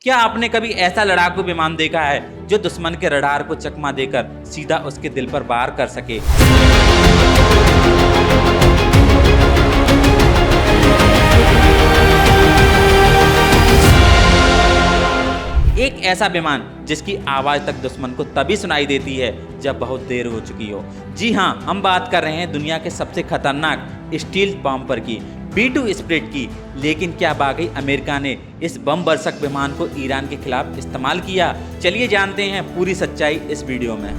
क्या आपने कभी ऐसा लड़ाकू विमान देखा है जो दुश्मन के रडार को चकमा देकर सीधा उसके दिल पर वार कर सके? एक ऐसा विमान जिसकी आवाज तक दुश्मन को तभी सुनाई देती है जब बहुत देर हो चुकी हो। जी हाँ, हम बात कर रहे हैं दुनिया के सबसे खतरनाक स्टील्थ बॉम्बर की, B-2 स्प्लिट की। लेकिन क्या वाकई अमेरिका ने इस बम बरसक विमान को ईरान के खिलाफ इस्तेमाल किया? चलिए जानते हैं पूरी सच्चाई इस वीडियो में।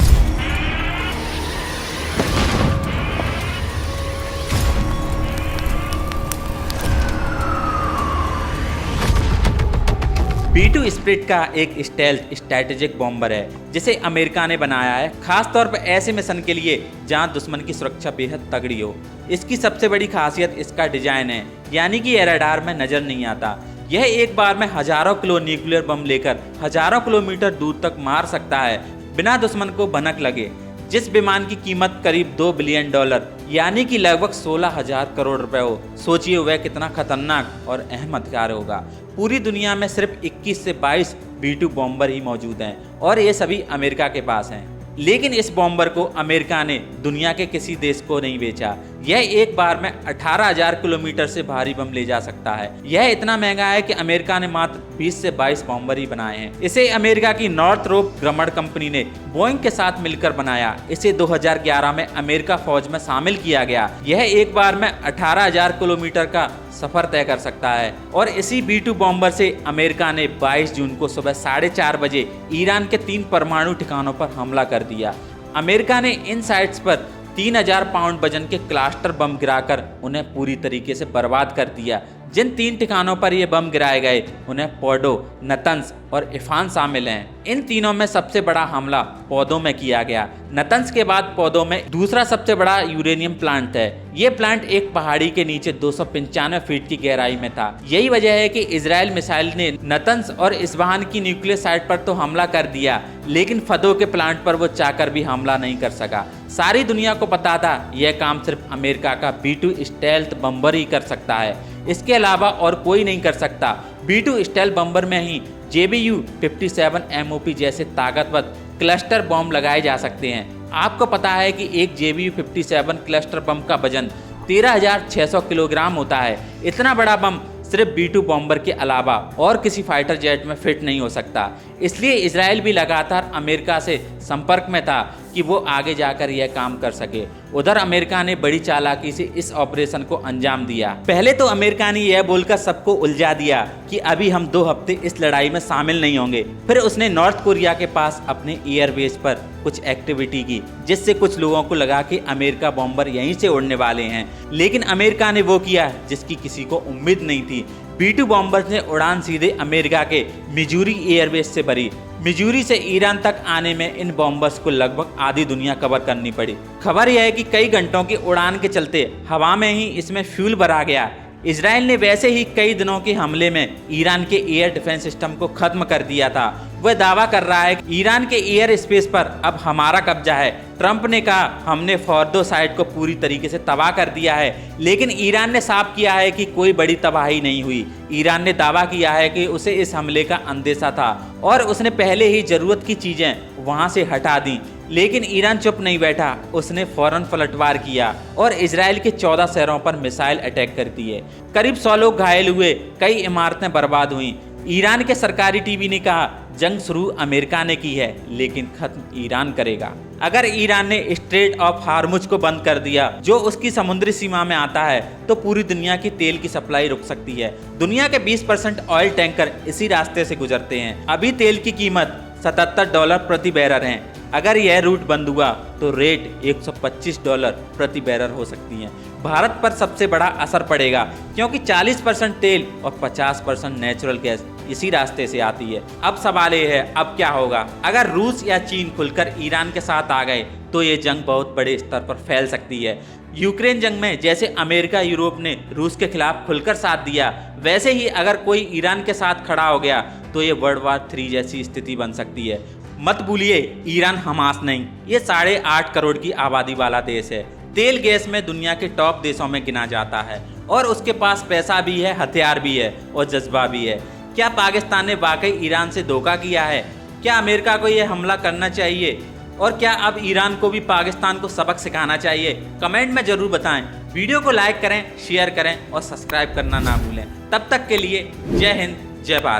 B-2 स्प्लिट का एक स्टेल्थ स्ट्रैटेजिक बॉम्बर है जिसे अमेरिका ने बनाया है खास तौर पर ऐसे मिशन के लिए जहां दुश्मन की सुरक्षा बेहद तगड़ी हो। इसकी सबसे बड़ी खासियत इसका डिजाइन है, यानी कि यह रडार में नजर नहीं आता। यह एक बार में हजारों किलो न्यूक्लियर बम लेकर हजारों किलोमीटर दूर तक मार सकता है बिना दुश्मन को भनक लगे। जिस विमान की कीमत करीब $2 बिलियन यानी कि लगभग 16,000 करोड़ रुपए हो, सोचिए वह कितना खतरनाक और अहम हथियार होगा। पूरी दुनिया में सिर्फ 21 से 22 B-2 बॉम्बर ही मौजूद हैं और ये सभी अमेरिका के पास हैं। लेकिन इस बॉम्बर को अमेरिका ने दुनिया के किसी देश को नहीं बेचा। यह एक बार में 18,000 किलोमीटर से भारी बम ले जा सकता है। यह इतना महंगा है कि अमेरिका ने मात्र 20 से 22 बॉम्बर ही बनाए हैं। इसे अमेरिका की नॉर्थरोप ग्रमर कंपनी ने बोइंग के साथ मिलकर बनाया। इसे 2011 में अमेरिका फौज में शामिल किया गया। यह एक बार में 18,000 किलोमीटर का सफर तय कर सकता है और इसी B-2 बॉम्बर से अमेरिका ने 22 जून को सुबह 4:30 बजे ईरान के 3 परमाणु ठिकानों पर हमला कर दिया। अमेरिका ने इन साइट्स पर 3,000 पाउंड वजन के क्लस्टर बम गिराकर उन्हें पूरी तरीके से बर्बाद कर दिया। जिन 3 ठिकानों पर ये बम गिराए गए उन्हें पोर्डो, नतंस और इफान शामिल हैं। इन तीनों में सबसे बड़ा हमला पौधों में किया गया। नतंस के बाद पौधों में दूसरा सबसे बड़ा यूरेनियम प्लांट है। ये प्लांट एक पहाड़ी के नीचे 295 फीट की गहराई में था। यही वजह है कि इजराइल मिसाइल ने नतंस और इस्फहान की न्यूक्लियर साइट पर तो हमला कर दिया, लेकिन फदो के प्लांट पर वो चाहकर भी हमला नहीं कर सका। सारी दुनिया को पता था यह काम सिर्फ अमेरिका का B-2 स्टेल्थ बम्बर ही कर सकता है, इसके अलावा और कोई नहीं कर सकता। B-2 स्टेल्थ बम्बर में ही JBU-57 MOP जैसे ताकतवर क्लस्टर बम लगाए जा सकते हैं। आपको पता है कि एक JBU-57 क्लस्टर बम का वजन 13,600 किलोग्राम होता है। इतना बड़ा बम सिर्फ B-2 बॉम्बर के अलावा और किसी फाइटर जेट में फिट नहीं हो सकता। इसलिए इजराइल भी लगातार अमेरिका से संपर्क में था कि वो आगे जाकर यह काम कर सके। उधर अमेरिका ने बड़ी चालाकी से इस ऑपरेशन को अंजाम दिया। पहले तो अमेरिका ने यह बोलकर सबको उलझा दिया कि अभी हम 2 हफ्ते इस लड़ाई में शामिल नहीं होंगे। फिर उसने नॉर्थ कोरिया के पास अपने एयरबेस पर कुछ एक्टिविटी की, जिससे कुछ लोगों को लगा कि अमेरिका बॉम्बर यहीं से उड़ने वाले हैं। लेकिन अमेरिका ने वो किया जिसकी किसी को उम्मीद नहीं थी। B-2 बॉम्बर ने उड़ान सीधे अमेरिका के मिजूरी एयरबेस से भरी। मिजूरी से ईरान तक आने में इन बॉम्बर्स को लगभग आधी दुनिया कवर करनी पड़ी। खबर यह है कि कई घंटों की उड़ान के चलते हवा में ही इसमें फ्यूल भरा गया। इजराइल ने वैसे ही कई दिनों के हमले में ईरान के एयर डिफेंस सिस्टम को खत्म कर दिया था। वह दावा कर रहा है कि ईरान के एयर स्पेस पर अब हमारा कब्जा है। ट्रंप ने कहा हमने फॉर्दो साइट को पूरी तरीके से तबाह कर दिया है, लेकिन ईरान ने साफ किया है कि कोई बड़ी तबाही नहीं हुई। ईरान ने दावा किया है कि उसे इस हमले का अंदेशा था और उसने पहले ही जरूरत की चीजें वहां से हटा दी। लेकिन ईरान चुप नहीं बैठा, उसने फौरन पलटवार किया और इजराइल के 14 शहरों पर मिसाइल अटैक कर दिए। करीब 100 लोग घायल हुए, कई इमारतें बर्बाद हुईं। ईरान के सरकारी टीवी ने कहा जंग शुरू अमेरिका ने की है, लेकिन खत्म ईरान करेगा। अगर ईरान ने स्ट्रेट ऑफ हार्मुज को बंद कर दिया, जो उसकी समुद्री सीमा में आता है, तो पूरी दुनिया की तेल की सप्लाई रुक सकती है। दुनिया के 20% ऑयल टैंकर इसी रास्ते से गुजरते हैं। अभी तेल की कीमत $77 प्रति बैरल है। अगर यह रूट बंद हुआ तो रेट $125 प्रति बैरल हो सकती है। भारत पर सबसे बड़ा असर पड़ेगा क्योंकि 40% तेल और 50% नेचुरल गैस इसी रास्ते से आती है। अब सवाल ये है, अब क्या होगा? अगर रूस या चीन खुलकर ईरान के साथ आ गए तो ये जंग बहुत बड़े स्तर पर फैल सकती है। यूक्रेन जंग में जैसे अमेरिका यूरोप ने रूस के खिलाफ खुलकर साथ दिया, वैसे ही अगर कोई ईरान के साथ खड़ा हो गया तो ये वर्ल्ड वार 3 जैसी स्थिति बन सकती है। मत भूलिए, ईरान हमास नहीं, ये 8.5 करोड़ की आबादी वाला देश है। तेल गैस में दुनिया के टॉप देशों में गिना जाता है और उसके पास पैसा भी है, हथियार भी है और जज्बा भी है। क्या पाकिस्तान ने वाकई ईरान से धोखा किया है? क्या अमेरिका को यह हमला करना चाहिए? और क्या अब ईरान को भी पाकिस्तान को सबक सिखाना चाहिए? कमेंट में जरूर बताएं। वीडियो को लाइक करें, शेयर करें और सब्सक्राइब करना ना भूलें। तब तक के लिए जय हिंद, जय भारत।